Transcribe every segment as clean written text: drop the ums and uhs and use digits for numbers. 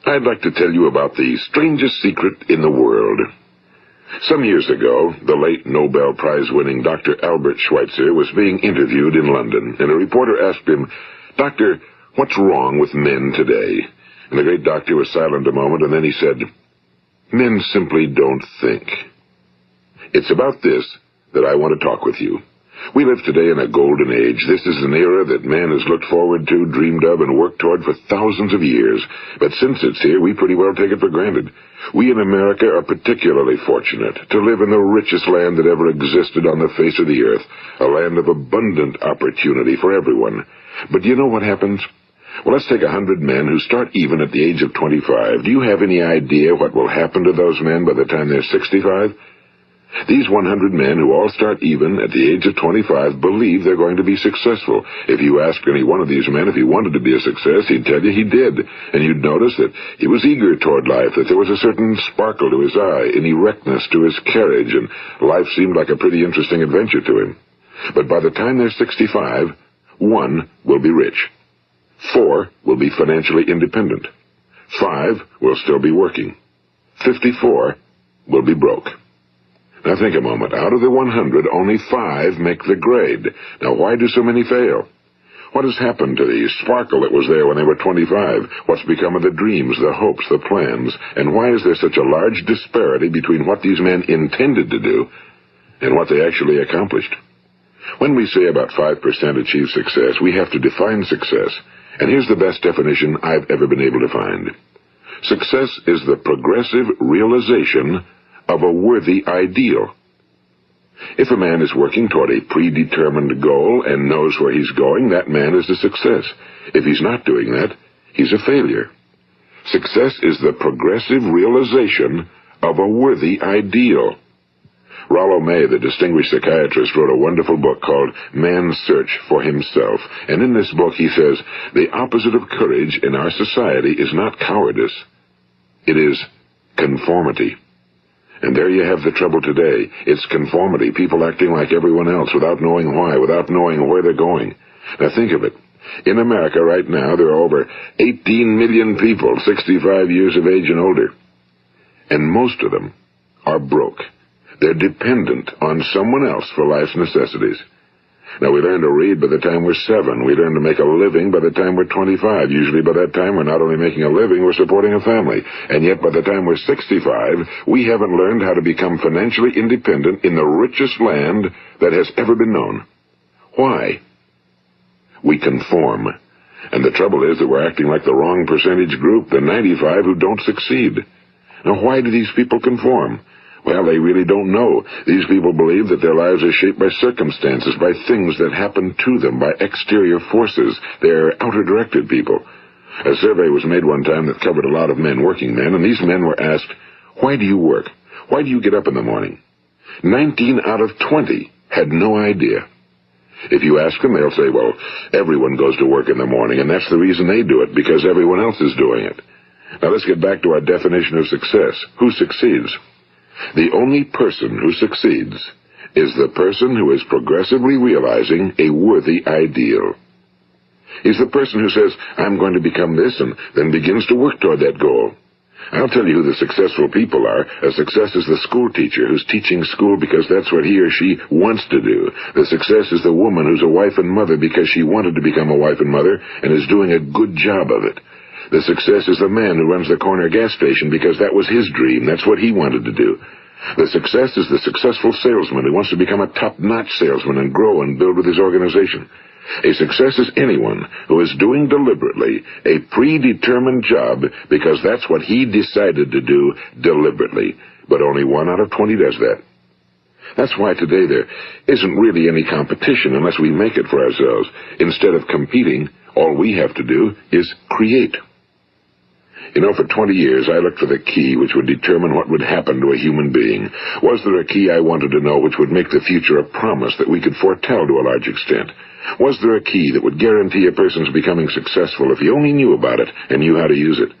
I'd like to tell you about the strangest secret in the world. Some years ago, the late Nobel Prize-winning Dr. Albert Schweitzer was being interviewed in London, and a reporter asked him, "Doctor, what's wrong with men today?" And the great doctor was silent a moment, and then he said, "Men simply don't think." It's about this that I want to talk with you. We live today in a golden age. This is an era that man has looked forward to, dreamed of, and worked toward for thousands of years. But since it's here, we pretty well take it for granted. We in America are particularly fortunate to live in the richest land that ever existed on the face of the earth, a land of abundant opportunity for everyone. But do you know what happens? Well, let's take 100 men who start even at the age of 25. Do you have any idea what will happen to those men by the time they're 65? These 100 men who all start even at the age of 25 believe they're going to be successful. If you ask any one of these men if he wanted to be a success, he'd tell you he did. And you'd notice that he was eager toward life, that there was a certain sparkle to his eye, an erectness to his carriage, and life seemed like a pretty interesting adventure to him. But by the time they're 65, 1 will be rich. 4 will be financially independent. 5 will still be working. 54 will be broke. Now think a moment. Out of the 100, only 5 make the grade. Now why do so many fail? What has happened to the sparkle that was there when they were 25? What's become of the dreams, the hopes, the plans? And why is there such a large disparity between what these men intended to do and what they actually accomplished? When we say about 5% achieve success, we have to define success. And here's the best definition I've ever been able to find. Success is the progressive realization of a worthy ideal. If a man is working toward a predetermined goal and knows where he's going, that man is a success. If he's not doing that, he's a failure. Success is the progressive realization of a worthy ideal. Rollo May, the distinguished psychiatrist, wrote a wonderful book called Man's Search for Himself. And in this book he says, the opposite of courage in our society is not cowardice. It is conformity. And there you have the trouble today. It's conformity, people acting like everyone else without knowing why, without knowing where they're going. Now think of it. In America right now, there are over 18 million people 65 years of age and older. And most of them are broke. They're dependent on someone else for life's necessities. Now, we learn to read by the time we're 7. We learn to make a living by the time we're 25. Usually by that time, we're not only making a living, we're supporting a family. And yet, by the time we're 65, we haven't learned how to become financially independent in the richest land that has ever been known. Why? We conform. And the trouble is that we're acting like the wrong percentage group, the 95 who don't succeed. Now, why do these people conform? Well, they really don't know. These people believe that their lives are shaped by circumstances, by things that happen to them, by exterior forces. They're outer-directed people. A survey was made one time that covered a lot of men, working men, and these men were asked, "Why do you work? Why do you get up in the morning?" 19 out of 20 had no idea. If you ask them, they'll say, well, everyone goes to work in the morning, and that's the reason they do it, because everyone else is doing it. Now let's get back to our definition of success. Who succeeds? The only person who succeeds is the person who is progressively realizing a worthy ideal. He's the person who says, I'm going to become this, and then begins to work toward that goal. I'll tell you who the successful people are. A success is the school teacher who's teaching school because that's what he or she wants to do. The success is the woman who's a wife and mother because she wanted to become a wife and mother and is doing a good job of it. The success is the man who runs the corner gas station because that was his dream. That's what he wanted to do. The success is the successful salesman who wants to become a top-notch salesman and grow and build with his organization. A success is anyone who is doing deliberately a predetermined job because that's what he decided to do deliberately. But only 1 out of 20 does that. That's why today there isn't really any competition unless we make it for ourselves. Instead of competing, all we have to do is create. You know, for 20 years, I looked for the key which would determine what would happen to a human being. Was there a key I wanted to know which would make the future a promise that we could foretell to a large extent? Was there a key that would guarantee a person's becoming successful if he only knew about it and knew how to use it?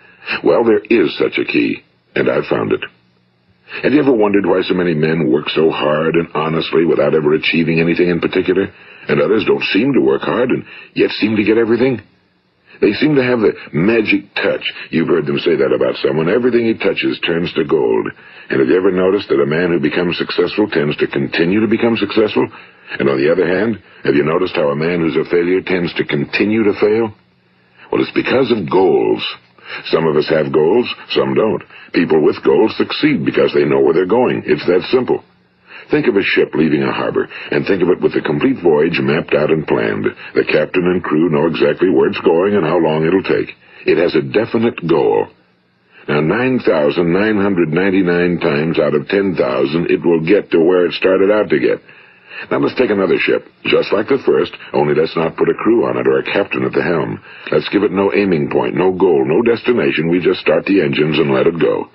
Well, there is such a key, and I've found it. Have you ever wondered why so many men work so hard and honestly without ever achieving anything in particular, and others don't seem to work hard and yet seem to get everything? They seem to have the magic touch. You've heard them say that about someone. Everything he touches turns to gold. And have you ever noticed that a man who becomes successful tends to continue to become successful? And on the other hand, have you noticed how a man who's a failure tends to continue to fail? Well, it's because of goals. Some of us have goals, some don't. People with goals succeed because they know where they're going. It's that simple. Think of a ship leaving a harbor, and think of it with the complete voyage mapped out and planned. The captain and crew know exactly where it's going and how long it'll take. It has a definite goal. Now, 9,999 times out of 10,000, it will get to where it started out to get. Now, let's take another ship, just like the first, only let's not put a crew on it or a captain at the helm. Let's give it no aiming point, no goal, no destination. We just start the engines and let it go.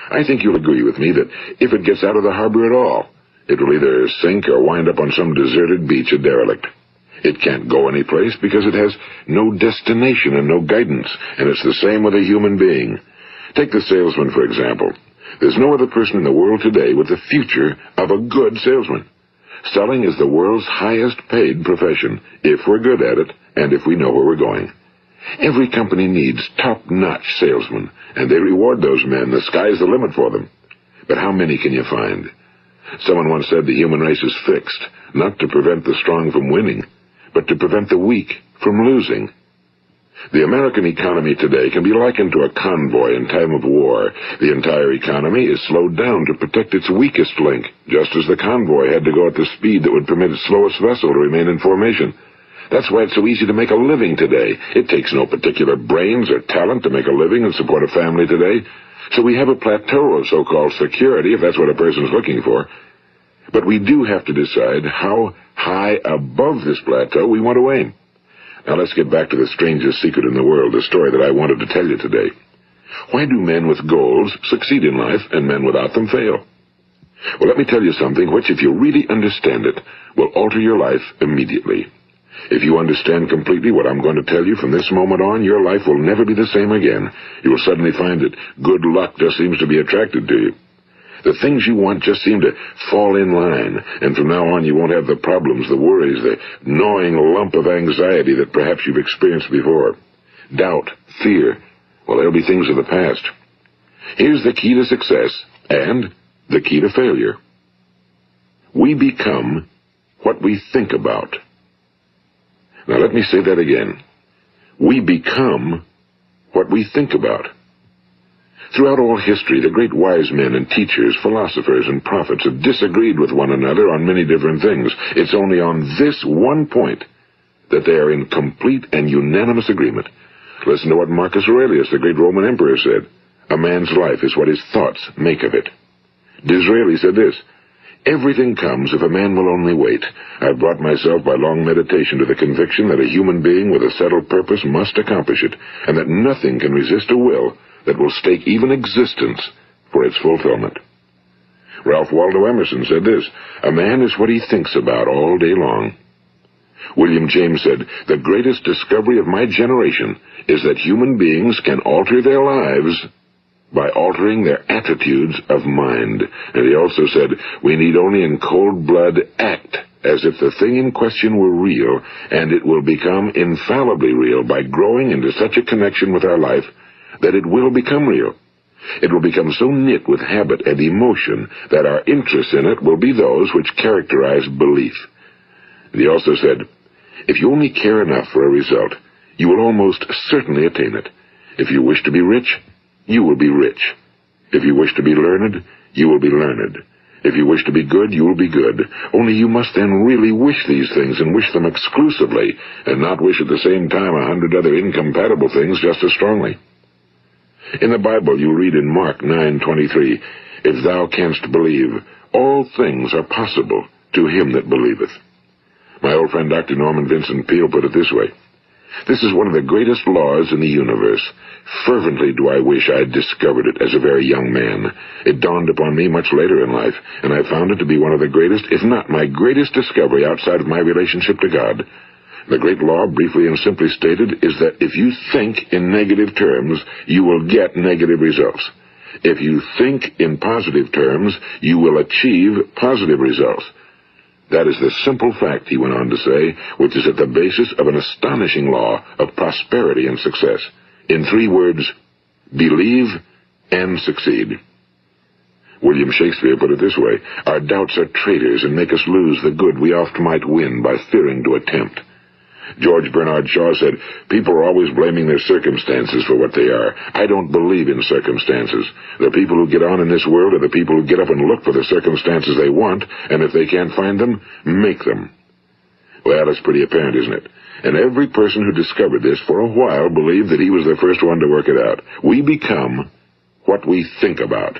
I think you'll agree with me that if it gets out of the harbor at all, it will either sink or wind up on some deserted beach, a derelict. It can't go anyplace because it has no destination and no guidance, and it's the same with a human being. Take the salesman, for example. There's no other person in the world today with the future of a good salesman. Selling is the world's highest-paid profession, if we're good at it and if we know where we're going. Every company needs top-notch salesmen, and they reward those men. The sky's the limit for them. But how many can you find? Someone once said the human race is fixed, not to prevent the strong from winning, but to prevent the weak from losing. The American economy today can be likened to a convoy in time of war. The entire economy is slowed down to protect its weakest link, just as the convoy had to go at the speed that would permit its slowest vessel to remain in formation. That's why it's so easy to make a living today. It takes no particular brains or talent to make a living and support a family today. So we have a plateau of so-called security, if that's what a person's looking for. But we do have to decide how high above this plateau we want to aim. Now let's get back to the strangest secret in the world, the story that I wanted to tell you today. Why do men with goals succeed in life and men without them fail? Well, let me tell you something which, if you really understand it, will alter your life immediately. If you understand completely what I'm going to tell you from this moment on, your life will never be the same again. You will suddenly find that good luck just seems to be attracted to you. The things you want just seem to fall in line, and from now on you won't have the problems, the worries, the gnawing lump of anxiety that perhaps you've experienced before. Doubt, fear, well, they'll be things of the past. Here's the key to success and the key to failure. We become what we think about. Now let me say that again. We become what we think about. Throughout all history, the great wise men and teachers, philosophers and prophets have disagreed with one another on many different things. It's only on this one point that they are in complete and unanimous agreement. Listen to what Marcus Aurelius, the great Roman emperor, said. A man's life is what his thoughts make of it. Disraeli said this. Everything comes if a man will only wait. I've brought myself by long meditation to the conviction that a human being with a settled purpose must accomplish it, and that nothing can resist a will that will stake even existence for its fulfillment. Ralph Waldo Emerson said this, a man is what he thinks about all day long. William James said, the greatest discovery of my generation is that human beings can alter their lives by altering their attitudes of mind. And he also said, we need only in cold blood act as if the thing in question were real, and it will become infallibly real by growing into such a connection with our life that it will become real. It will become so knit with habit and emotion that our interest in it will be those which characterize belief. And he also said, if you only care enough for a result, you will almost certainly attain it. If you wish to be rich, you will be rich. If you wish to be learned, you will be learned. If you wish to be good, you will be good. Only you must then really wish these things, and wish them exclusively, and not wish at the same time 100 other incompatible things just as strongly. In the Bible you read in Mark 9:23, if thou canst believe, all things are possible to him that believeth. My old friend Dr. Norman Vincent Peale put it this way, this is one of the greatest laws in the universe. Fervently do I wish I had discovered it as a very young man. It dawned upon me much later in life, and I found it to be one of the greatest, if not my greatest discovery outside of my relationship to God. The great law, briefly and simply stated, is that if you think in negative terms, you will get negative results. If you think in positive terms, you will achieve positive results. That is the simple fact, he went on to say, which is at the basis of an astonishing law of prosperity and success. In 3 words, believe and succeed. William Shakespeare put it this way, our doubts are traitors and make us lose the good we oft might win by fearing to attempt. George Bernard Shaw said, people are always blaming their circumstances for what they are. I don't believe in circumstances. The people who get on in this world are the people who get up and look for the circumstances they want, and if they can't find them, make them. Well, it's pretty apparent, isn't it? And every person who discovered this for a while believed that he was the first one to work it out. We become what we think about.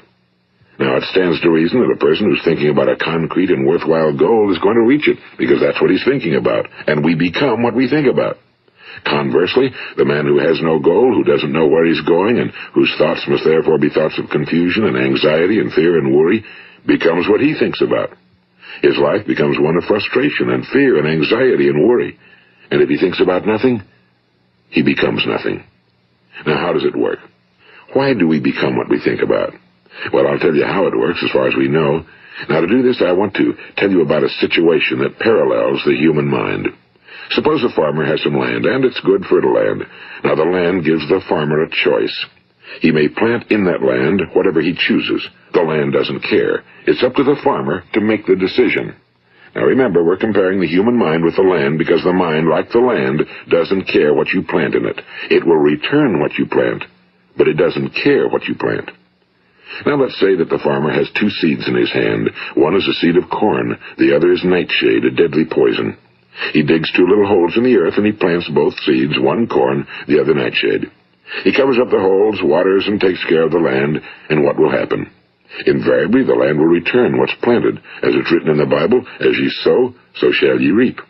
Now, it stands to reason that a person who's thinking about a concrete and worthwhile goal is going to reach it, because that's what he's thinking about, and we become what we think about. Conversely, the man who has no goal, who doesn't know where he's going, and whose thoughts must therefore be thoughts of confusion and anxiety and fear and worry, becomes what he thinks about. His life becomes one of frustration and fear and anxiety and worry. And if he thinks about nothing, he becomes nothing. Now, how does it work? Why do we become what we think about? Well, I'll tell you how it works as far as we know. Now, to do this, I want to tell you about a situation that parallels the human mind. Suppose a farmer has some land, and it's good fertile land. Now, the land gives the farmer a choice. He may plant in that land whatever he chooses. The land doesn't care. It's up to the farmer to make the decision. Now, remember, we're comparing the human mind with the land because the mind, like the land, doesn't care what you plant in it. It will return what you plant, but it doesn't care what you plant. Now let's say that the farmer has 2 seeds in his hand. One is a seed of corn, the other is nightshade, a deadly poison. He digs 2 little holes in the earth and he plants both seeds, one corn, the other nightshade. He covers up the holes, waters, and takes care of the land, and what will happen? Invariably the land will return what's planted. As it's written in the Bible, as ye sow, so shall ye reap.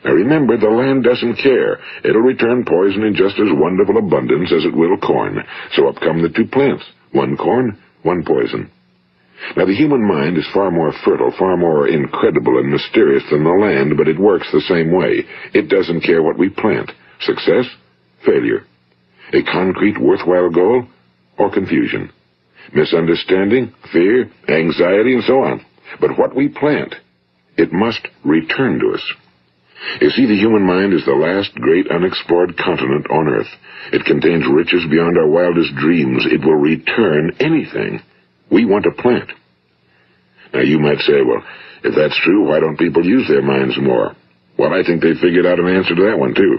Now remember, the land doesn't care. It'll return poison in just as wonderful abundance as it will corn. So up come the 2 plants, one corn, one poison. Now, the human mind is far more fertile, far more incredible and mysterious than the land, but it works the same way. It doesn't care what we plant. Success, failure. A concrete, worthwhile goal, or confusion. Misunderstanding, fear, anxiety, and so on. But what we plant, it must return to us. You see, the human mind is the last great unexplored continent on Earth. It contains riches beyond our wildest dreams. It will return anything we want to plant. Now, you might say, well, if that's true, why don't people use their minds more? Well, I think they figured out an answer to that one, too.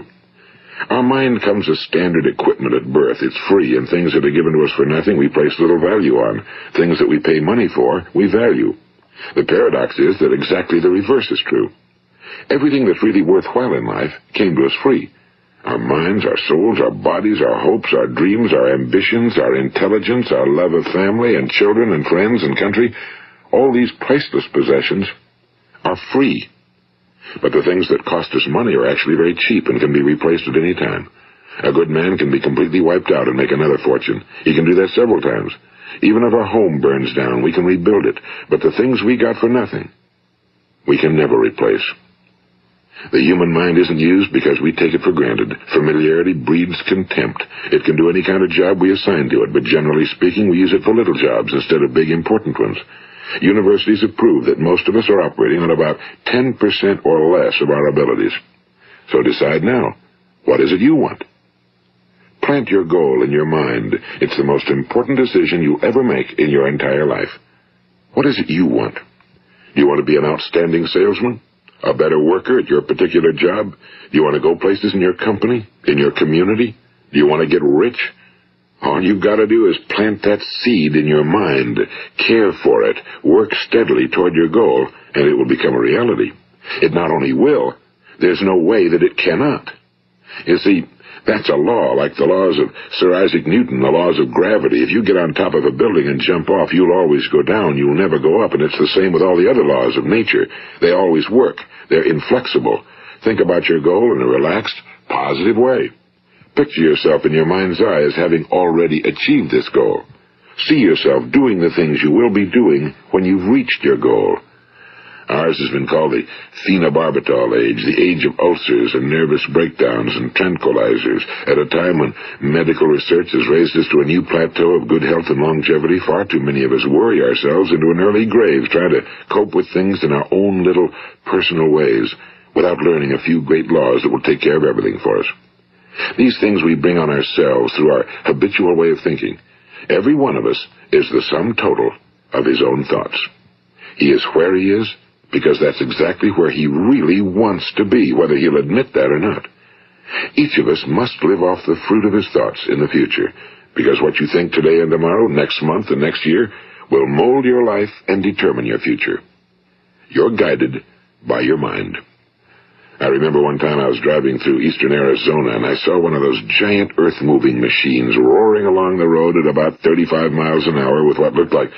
Our mind comes as standard equipment at birth. It's free, and things that are given to us for nothing we place little value on. Things that we pay money for, we value. The paradox is that exactly the reverse is true. Everything that's really worthwhile in life came to us free. Our minds, our souls, our bodies, our hopes, our dreams, our ambitions, our intelligence, our love of family and children and friends and country, all these priceless possessions are free. But the things that cost us money are actually very cheap and can be replaced at any time. A good man can be completely wiped out and make another fortune. He can do that several times. Even if our home burns down, we can rebuild it. But the things we got for nothing, we can never replace. The human mind isn't used because we take it for granted. Familiarity breeds contempt. It can do any kind of job we assign to it, but generally speaking, we use it for little jobs instead of big, important ones. Universities have proved that most of us are operating on about 10% or less of our abilities. So decide now, what is it you want? Plant your goal in your mind. It's the most important decision you'll ever make in your entire life. What is it you want? Do you want to be an outstanding salesman? A better worker at your particular job? Do you want to go places in your company? In your community? Do you want to get rich? All you've got to do is plant that seed in your mind, care for it, work steadily toward your goal, and it will become a reality. It not only will, there's no way that it cannot. You see, that's a law, like the laws of Sir Isaac Newton, the laws of gravity. If you get on top of a building and jump off, you'll always go down. You'll never go up, and it's the same with all the other laws of nature. They always work. They're inflexible. Think about your goal in a relaxed, positive way. Picture yourself in your mind's eye as having already achieved this goal. See yourself doing the things you will be doing when you've reached your goal. Ours has been called the phenobarbital age, the age of ulcers and nervous breakdowns and tranquilizers, at a time when medical research has raised us to a new plateau of good health and longevity. Far too many of us worry ourselves into an early grave trying to cope with things in our own little personal ways without learning a few great laws that will take care of everything for us. These things we bring on ourselves through our habitual way of thinking. Every one of us is the sum total of his own thoughts. He is where he is because that's exactly where he really wants to be, whether he'll admit that or not. Each of us must live off the fruit of his thoughts in the future, because what you think today and tomorrow, next month and next year, will mold your life and determine your future. You're guided by your mind. I remember one time I was driving through eastern Arizona, and I saw one of those giant earth-moving machines roaring along the road at about 35 miles an hour with what looked like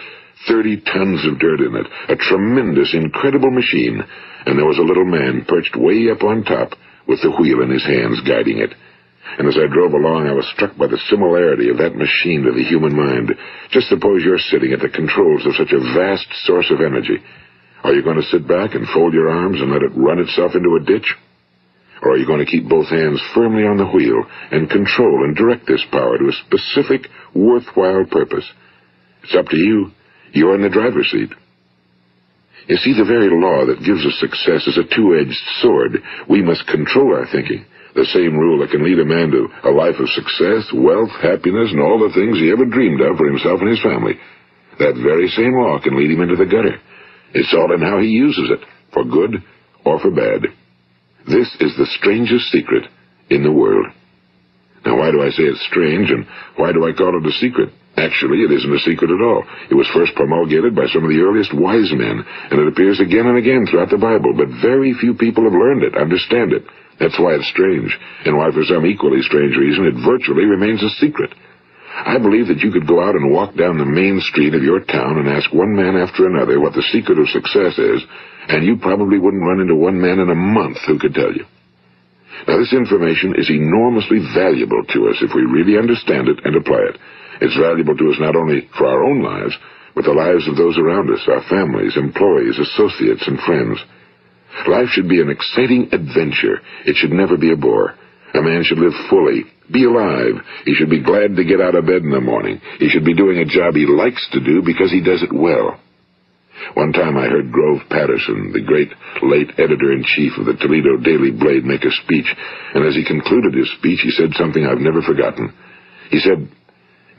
30 tons of dirt in it. A tremendous, incredible machine, and there was a little man perched way up on top with the wheel in his hands guiding it. And as I drove along, I was struck by the similarity of that machine to the human mind. Just suppose you're sitting at the controls of such a vast source of energy. Are you going to sit back and fold your arms and let it run itself into a ditch? Or are you going to keep both hands firmly on the wheel and control and direct this power to a specific, worthwhile purpose? It's up to you. You're in the driver's seat. You see, the very law that gives us success is a two-edged sword. We must control our thinking. The same rule that can lead a man to a life of success, wealth, happiness, and all the things he ever dreamed of for himself and his family. That very same law can lead him into the gutter. It's all in how he uses it, for good or for bad. This is the strangest secret in the world. Now, why do I say it's strange, and why do I call it a secret? Actually, it isn't a secret at all. It was first promulgated by some of the earliest wise men, and it appears again and again throughout the Bible, but very few people have learned it, understand it. That's why it's strange, and why for some equally strange reason it virtually remains a secret. I believe that you could go out and walk down the main street of your town and ask one man after another what the secret of success is, and you probably wouldn't run into one man in a month who could tell you. Now, this information is enormously valuable to us if we really understand it and apply it. It's valuable to us not only for our own lives, but the lives of those around us, our families, employees, associates, and friends. Life should be an exciting adventure. It should never be a bore. A man should live fully, be alive. He should be glad to get out of bed in the morning. He should be doing a job he likes to do because he does it well. One time I heard Grove Patterson, the great late editor-in-chief of the Toledo Daily Blade, make a speech, and as he concluded his speech, he said something I've never forgotten. He said,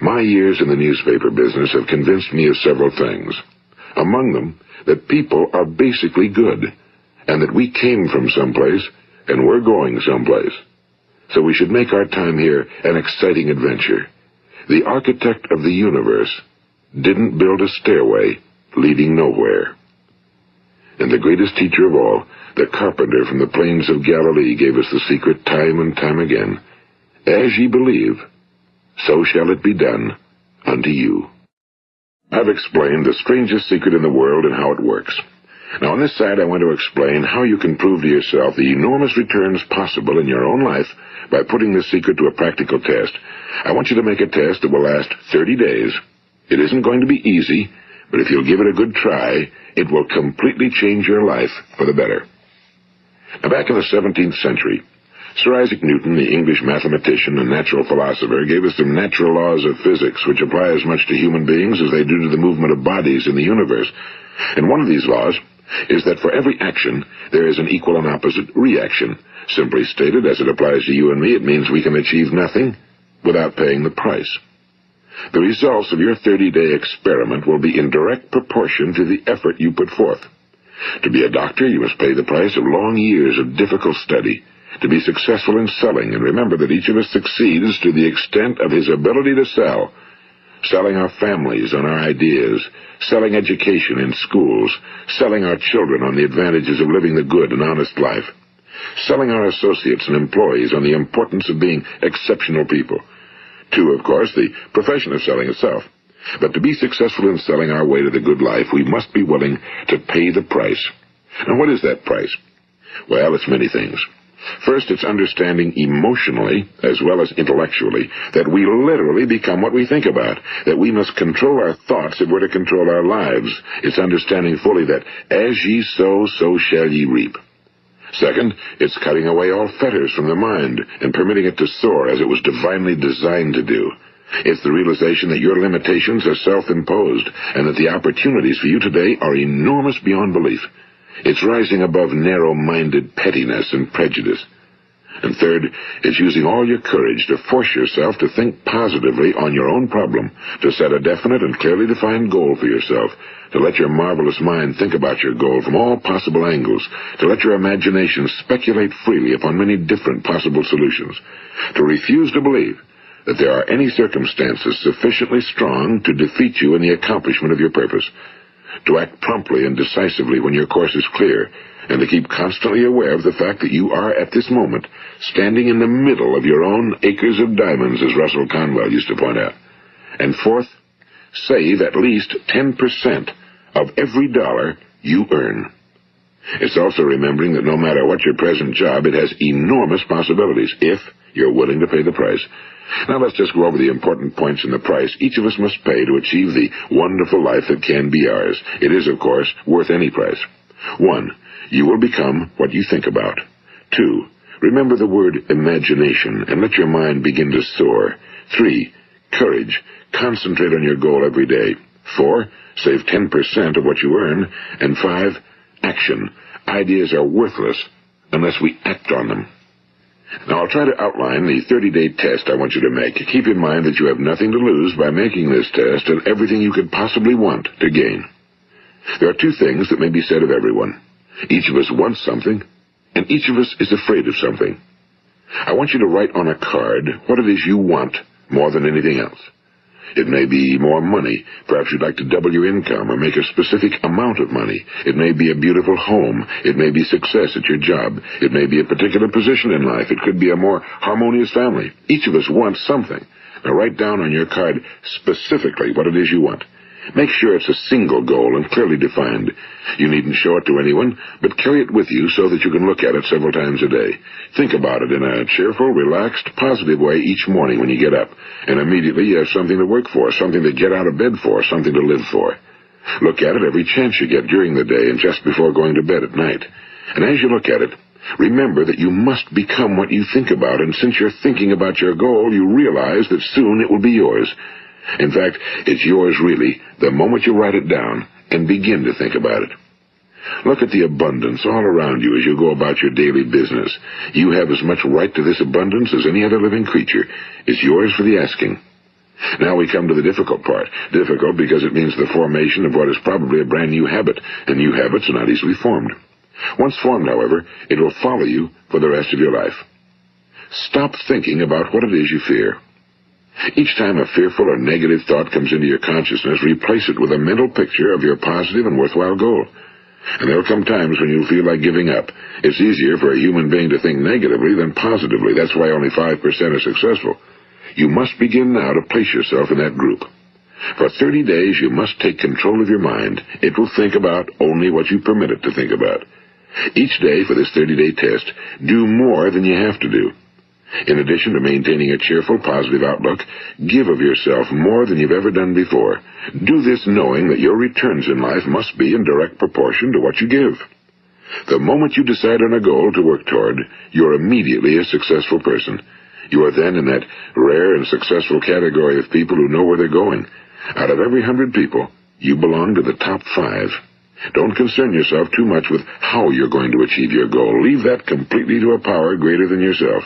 "My years in the newspaper business have convinced me of several things. Among them, that people are basically good, and that we came from someplace, and we're going someplace. So we should make our time here an exciting adventure. The architect of the universe didn't build a stairway leading nowhere." And the greatest teacher of all, the carpenter from the plains of Galilee, gave us the secret time and time again. As ye believe, so shall it be done unto you. I've explained the strangest secret in the world and how it works. Now, on this side, I want to explain how you can prove to yourself the enormous returns possible in your own life by putting this secret to a practical test. I want you to make a test that will last 30 days. It isn't going to be easy, but if you'll give it a good try, it will completely change your life for the better. Now, back in the 17th century, Sir Isaac Newton, the English mathematician and natural philosopher, gave us some natural laws of physics which apply as much to human beings as they do to the movement of bodies in the universe. And one of these laws is that for every action, there is an equal and opposite reaction. Simply stated, as it applies to you and me, it means we can achieve nothing without paying the price. The results of your 30-day experiment will be in direct proportion to the effort you put forth. To be a doctor, you must pay the price of long years of difficult study. To be successful in selling, and remember that each of us succeeds to the extent of his ability to sell. Selling our families on our ideas, selling education in schools, selling our children on the advantages of living the good and honest life, selling our associates and employees on the importance of being exceptional people. To, of course, the profession of selling itself. But to be successful in selling our way to the good life, we must be willing to pay the price. And what is that price? Well, it's many things. First, it's understanding emotionally, as well as intellectually, that we literally become what we think about, that we must control our thoughts if we're to control our lives. It's understanding fully that as ye sow, so shall ye reap. Second, it's cutting away all fetters from the mind and permitting it to soar as it was divinely designed to do. It's the realization that your limitations are self-imposed and that the opportunities for you today are enormous beyond belief. It's rising above narrow-minded pettiness and prejudice. And third, it's using all your courage to force yourself to think positively on your own problem, to set a definite and clearly defined goal for yourself, to let your marvelous mind think about your goal from all possible angles, to let your imagination speculate freely upon many different possible solutions, to refuse to believe that there are any circumstances sufficiently strong to defeat you in the accomplishment of your purpose, to act promptly and decisively when your course is clear, and to keep constantly aware of the fact that you are, at this moment, standing in the middle of your own acres of diamonds, as Russell Conwell used to point out. And fourth, save at least 10% of every dollar you earn. It's also remembering that no matter what your present job, it has enormous possibilities, if you're willing to pay the price. Now let's just go over the important points in the price each of us must pay to achieve the wonderful life that can be ours. It is, of course, worth any price. 1. You will become what you think about. 2. Remember the word imagination and let your mind begin to soar. 3. Courage. Concentrate on your goal every day. 4. Save 10% of what you earn. And 5. Action. Ideas are worthless unless we act on them. Now, I'll try to outline the 30-day test I want you to make. Keep in mind that you have nothing to lose by making this test and everything you could possibly want to gain. There are 2 things that may be said of everyone. Each of us wants something, and each of us is afraid of something. I want you to write on a card what it is you want more than anything else. It may be more money. Perhaps you'd like to double your income or make a specific amount of money. It may be a beautiful home. It may be success at your job. It may be a particular position in life. It could be a more harmonious family. Each of us wants something. Now write down on your card specifically what it is you want. Make sure it's a single goal and clearly defined. You needn't show it to anyone, but carry it with you so that you can look at it several times a day. Think about it in a cheerful, relaxed, positive way each morning when you get up, and immediately you have something to work for, something to get out of bed for, something to live for. Look at it every chance you get during the day and just before going to bed at night. And as you look at it, remember that you must become what you think about, and since you're thinking about your goal, you realize that soon it will be yours. In fact, it's yours really the moment you write it down and begin to think about it. Look at the abundance all around you as you go about your daily business. You have as much right to this abundance as any other living creature. It's yours for the asking. Now we come to the difficult part. Difficult because it means the formation of what is probably a brand new habit, and new habits are not easily formed. Once formed, however, it will follow you for the rest of your life. Stop thinking about what it is you fear. Each time a fearful or negative thought comes into your consciousness, replace it with a mental picture of your positive and worthwhile goal. And there will come times when you'll feel like giving up. It's easier for a human being to think negatively than positively. That's why only 5% are successful. You must begin now to place yourself in that group. For 30 days, you must take control of your mind. It will think about only what you permit it to think about. Each day for this 30-day test, do more than you have to do. In addition to maintaining a cheerful, positive outlook, give of yourself more than you've ever done before. Do this knowing that your returns in life must be in direct proportion to what you give. The moment you decide on a goal to work toward, you're immediately a successful person. You are then in that rare and successful category of people who know where they're going. Out of every 100 people, you belong to the top 5. Don't concern yourself too much with how you're going to achieve your goal. Leave that completely to a power greater than yourself.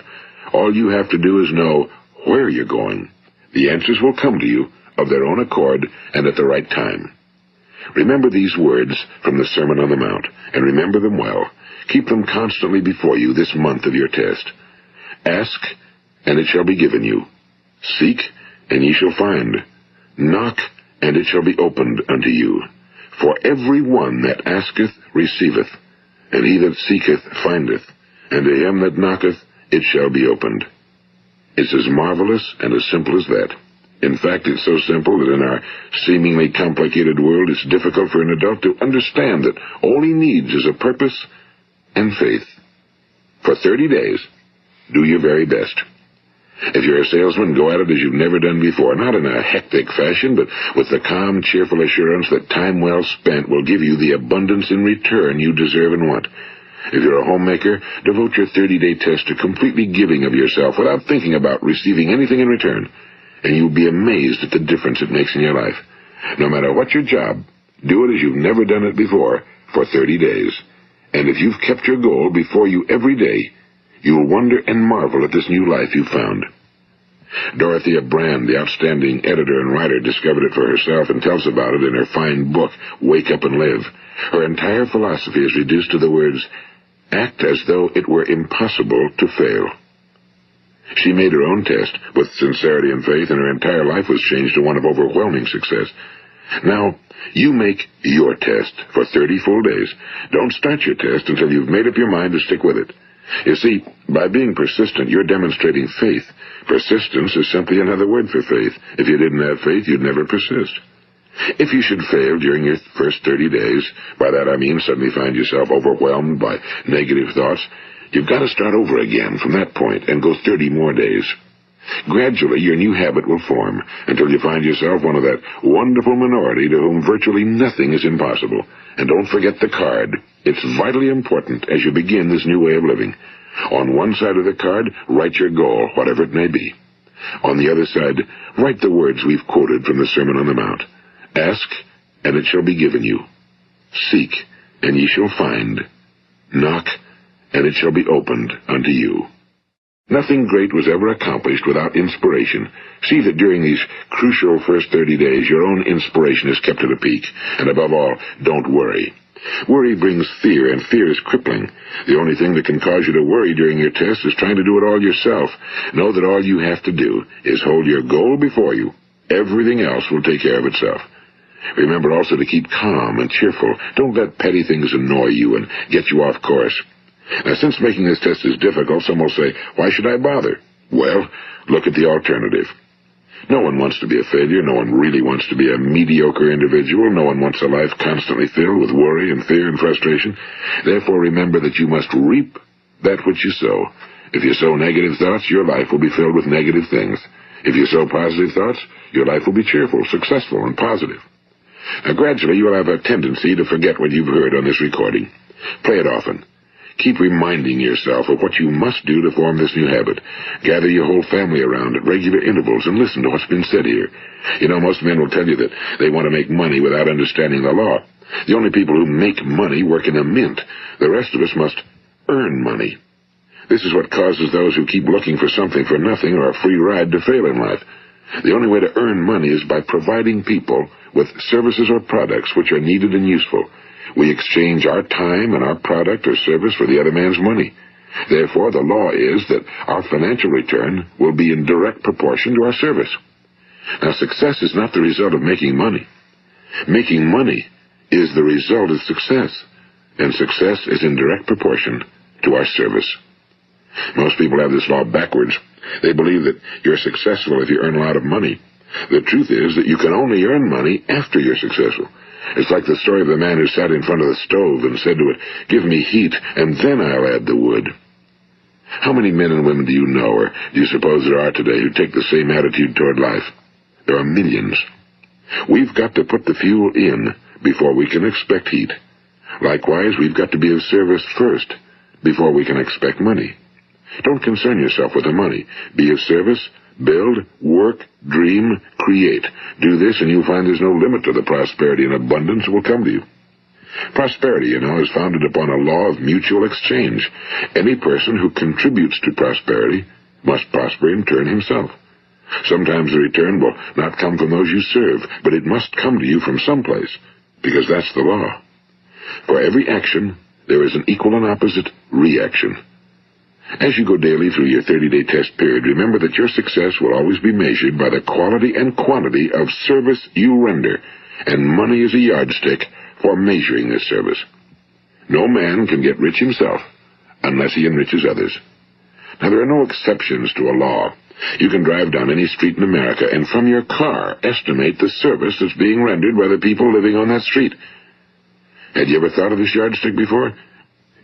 All you have to do is know where you're going. The answers will come to you of their own accord and at the right time. Remember these words from the Sermon on the Mount, and remember them well. Keep them constantly before you this month of your test. Ask, and it shall be given you. Seek, and ye shall find. Knock, and it shall be opened unto you. For every one that asketh receiveth, and he that seeketh findeth, and to him that knocketh it shall be opened. It's as marvelous and as simple as that. In fact, it's so simple that in our seemingly complicated world, it's difficult for an adult to understand that all he needs is a purpose and faith. For 30 days, do your very best. If you're a salesman, go at it as you've never done before, not in a hectic fashion, but with the calm, cheerful assurance that time well spent will give you the abundance in return you deserve and want. If you're a homemaker, devote your 30-day test to completely giving of yourself without thinking about receiving anything in return, and you'll be amazed at the difference it makes in your life. No matter what your job, do it as you've never done it before for 30 days. And if you've kept your goal before you every day, you'll wonder and marvel at this new life you've found. Dorothea Brand, the outstanding editor and writer, discovered it for herself and tells about it in her fine book, Wake Up and Live. Her entire philosophy is reduced to the words, act as though it were impossible to fail. She made her own test with sincerity and faith, and her entire life was changed to one of overwhelming success. Now, you make your test for 30 full days. Don't start your test until you've made up your mind to stick with it. You see, by being persistent, you're demonstrating faith. Persistence is simply another word for faith. If you didn't have faith, you'd never persist. If you should fail during your first 30 days, by that I mean suddenly find yourself overwhelmed by negative thoughts, you've got to start over again from that point and go 30 more days. Gradually, your new habit will form until you find yourself one of that wonderful minority to whom virtually nothing is impossible. And don't forget the card. It's vitally important as you begin this new way of living. On one side of the card, write your goal, whatever it may be. On the other side, write the words we've quoted from the Sermon on the Mount. Ask, and it shall be given you. Seek, and ye shall find. Knock, and it shall be opened unto you. Nothing great was ever accomplished without inspiration. See that during these crucial first 30 days, your own inspiration is kept at a peak. And above all, don't worry. Worry brings fear, and fear is crippling. The only thing that can cause you to worry during your test is trying to do it all yourself. Know that all you have to do is hold your goal before you. Everything else will take care of itself. Remember also to keep calm and cheerful. Don't let petty things annoy you and get you off course. Now, since making this test is difficult, some will say, why should I bother? Well, look at the alternative. No one wants to be a failure. No one really wants to be a mediocre individual. No one wants a life constantly filled with worry and fear and frustration. Therefore, remember that you must reap that which you sow. If you sow negative thoughts, your life will be filled with negative things. If you sow positive thoughts, your life will be cheerful, successful, and positive. Now, gradually, you will have a tendency to forget what you've heard on this recording. Play it often. Keep reminding yourself of what you must do to form this new habit. Gather your whole family around at regular intervals and listen to what's been said here. You know, most men will tell you that they want to make money without understanding the law. The only people who make money work in a mint. The rest of us must earn money. This is what causes those who keep looking for something for nothing or a free ride to fail in life. The only way to earn money is by providing people with services or products which are needed and useful. We exchange our time and our product or service for the other man's money. Therefore, the law is that our financial return will be in direct proportion to our service. Now, success is not the result of making money. Making money is the result of success, and success is in direct proportion to our service. Most people have this law backwards. They believe that you're successful if you earn a lot of money. The truth is that you can only earn money after you're successful. It's like the story of the man who sat in front of the stove and said to it, "Give me heat, and then I'll add the wood." How many men and women do you know, or do you suppose there are today, who take the same attitude toward life? There are millions. We've got to put the fuel in before we can expect heat. Likewise, we've got to be of service first before we can expect money. Don't concern yourself with the money. Be of service. Build, work, dream, create. Do this, and you'll find there's no limit to the prosperity and abundance that will come to you. Prosperity, you know, is founded upon a law of mutual exchange. Any person who contributes to prosperity must prosper in turn himself. Sometimes the return will not come from those you serve, but it must come to you from someplace, because that's the law. For every action, there is an equal and opposite reaction. As you go daily through your 30-day test period, remember that your success will always be measured by the quality and quantity of service you render, and money is a yardstick for measuring this service. No man can get rich himself unless he enriches others. Now, there are no exceptions to a law. You can drive down any street in America and from your car estimate the service that's being rendered by the people living on that street. Had you ever thought of this yardstick before?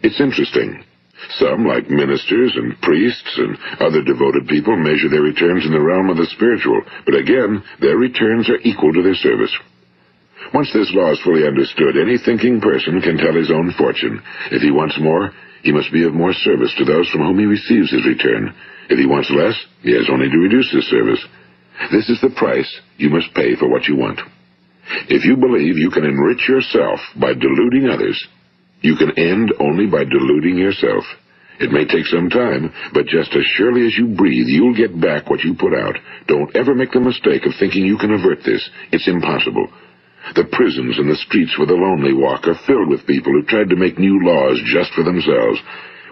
It's interesting. Some, like ministers and priests and other devoted people, measure their returns in the realm of the spiritual, but again, their returns are equal to their service. Once this law is fully understood, any thinking person can tell his own fortune. If he wants more, he must be of more service to those from whom he receives his return. If he wants less, he has only to reduce his service. This is the price you must pay for what you want. If you believe you can enrich yourself by deluding others, you can end only by deluding yourself. It may take some time, but just as surely as you breathe, you'll get back what you put out. Don't ever make the mistake of thinking you can avert this. It's impossible. The prisons and the streets where the lonely walk are filled with people who tried to make new laws just for themselves.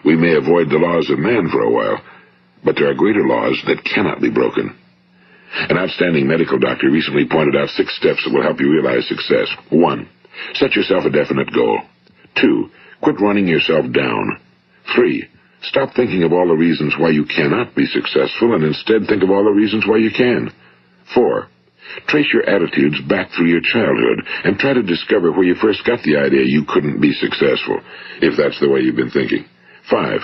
We may avoid the laws of man for a while, but there are greater laws that cannot be broken. An outstanding medical doctor recently pointed out 6 steps that will help you realize success. 1. Set yourself a definite goal. 2. Quit running yourself down. 3. Stop thinking of all the reasons why you cannot be successful and instead think of all the reasons why you can. 4. Trace your attitudes back through your childhood and try to discover where you first got the idea you couldn't be successful, if that's the way you've been thinking. 5.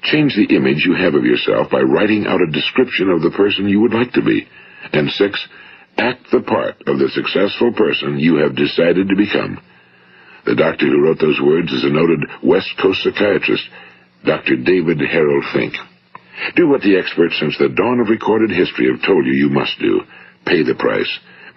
Change the image you have of yourself by writing out a description of the person you would like to be. And 6. Act the part of the successful person you have decided to become. The doctor who wrote those words is a noted West Coast psychiatrist, Dr. David Harold Fink. Do what the experts since the dawn of recorded history have told you must do. Pay the price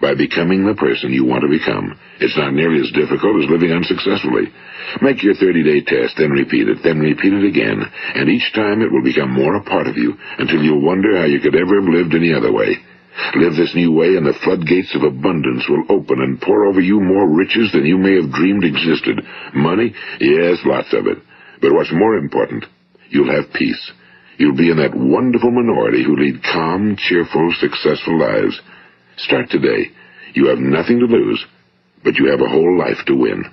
by becoming the person you want to become. It's not nearly as difficult as living unsuccessfully. Make your 30-day test, then repeat it again, and each time it will become more a part of you until you'll wonder how you could ever have lived any other way. Live this new way, and the floodgates of abundance will open and pour over you more riches than you may have dreamed existed. Money? Yes, lots of it. But what's more important, you'll have peace. You'll be in that wonderful minority who lead calm, cheerful, successful lives. Start today. You have nothing to lose, but you have a whole life to win.